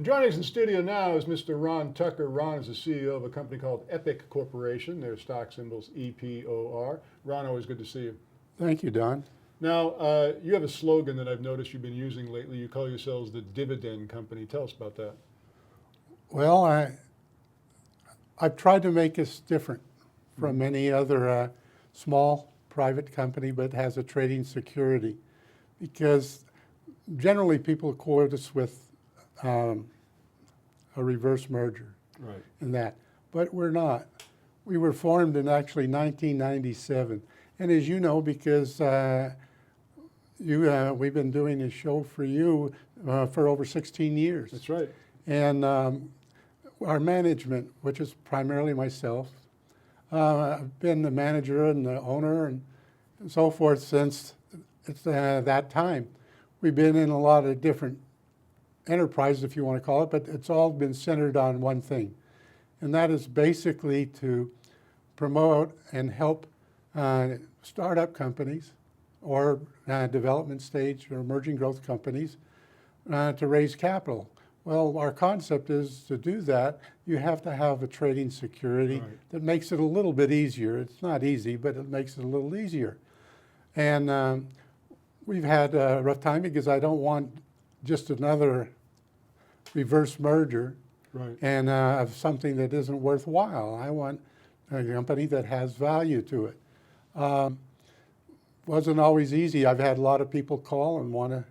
And joining us in studio now is Mr. Ron Tucker. Ron is the CEO of a company called Epic Corporation. Their stock symbol's EPOR. Ron, always good to see you. Thank you, Don. Now, you have a slogan that I've noticed you've been using lately. You call yourselves the Dividend Company. Tell us about that. Well, I've tried to make us different from any other small private company, but has a trading security, because generally people quote us with a reverse merger, Right. and that, but we're not. We were formed in actually 1997, and as you know, because we've been doing this show for you for over 16 years. That's right. And our management, which is primarily myself, I've been the manager and the owner and so forth since it's that time. We've been in a lot of different enterprises, if you want to call it, but it's all been centered on one thing, and that is basically to promote and help startup companies or development stage or emerging growth companies to raise capital. Well, our concept is to do that, you have to have a trading security that makes it a little bit easier. It's not easy, but it makes it a little easier. And we've had a rough time because I don't want just another reverse merger and of something that isn't worthwhile. I want a company that has value to it. Wasn't always easy. I've had a lot of people call and want to,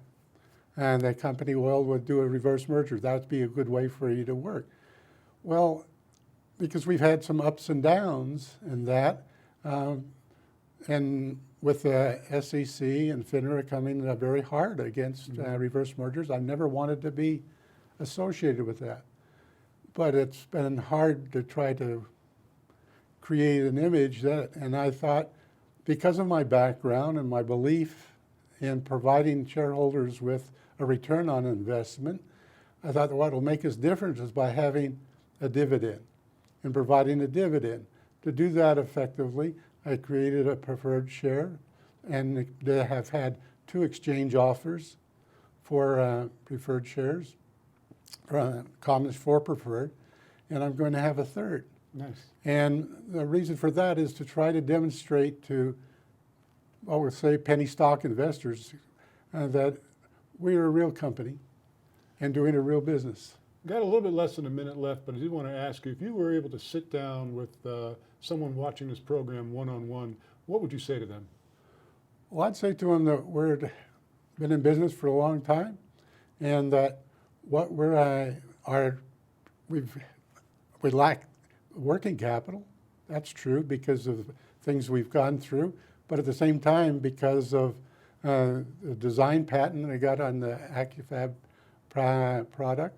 and the company would do a reverse merger. That would be a good way for you to work. Well, because we've had some ups and downs in that, and with the SEC and FINRA coming very hard against reverse mergers, I've never wanted to be associated with that. But it's been hard to try to create an image that, and I thought, because of my background and my belief in providing shareholders with a return on investment, I thought what will make us different is by having a dividend and providing a dividend. To do that effectively, I created a preferred share, and they have had 2 exchange offers for preferred shares, common for preferred, and I'm going to have a third. Nice. And the reason for that is to try to demonstrate to, I would say, penny stock investors that we're a real company and doing a real business. Got a little bit less than a minute left, but I did want to ask you, if you were able to sit down with someone watching this program one-on-one, what would you say to them? Well, I'd say to them that we've been in business for a long time, and that what we lack working capital. That's true because of things we've gone through, but at the same time, because of the design patent that I got on the AccuFab product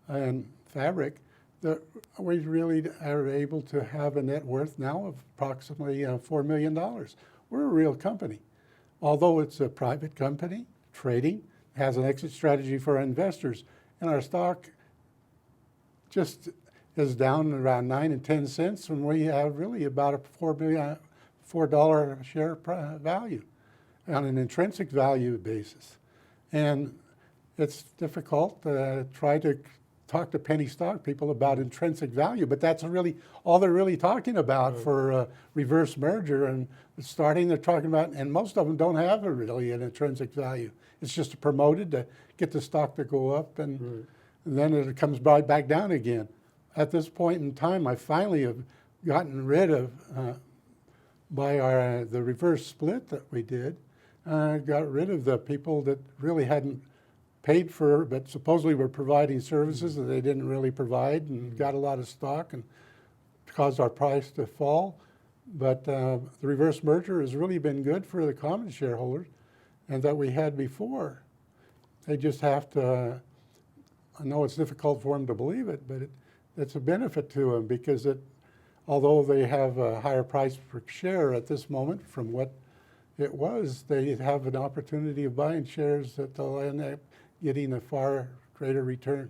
and fabric, that we really are able to have a net worth now of approximately $4 million. We're a real company. Although it's a private company, trading, has an exit strategy for our investors, and our stock just is down around 9 and 10 cents, and we have really about a $4 share value on an intrinsic value basis. And it's difficult to try to talk to penny stock people about intrinsic value, but that's really all they're really talking about for a reverse merger. And starting, they're talking about, and most of them don't have really an intrinsic value. It's just promoted to get the stock to go up, and then it comes right back down again. At this point in time, I finally have gotten rid of, by the reverse split that we did, got rid of the people that really hadn't paid for, but supposedly were providing services that they didn't really provide, and got a lot of stock and caused our price to fall. But the reverse merger has really been good for the common shareholders, and that we had before. They just have to, I know it's difficult for them to believe it, but it's a benefit to them, because although they have a higher price per share at this moment from what it was, they have an opportunity of buying shares that they'll end up getting a far greater return.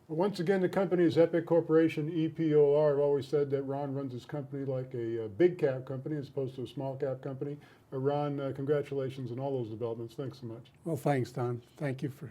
Well, once again, the company is Epic Corporation, EPOR. I've always said that Ron runs his company like a big cap company as opposed to a small cap company. Ron, congratulations on all those developments. Thanks so much. Well, thanks, Don. Thank you for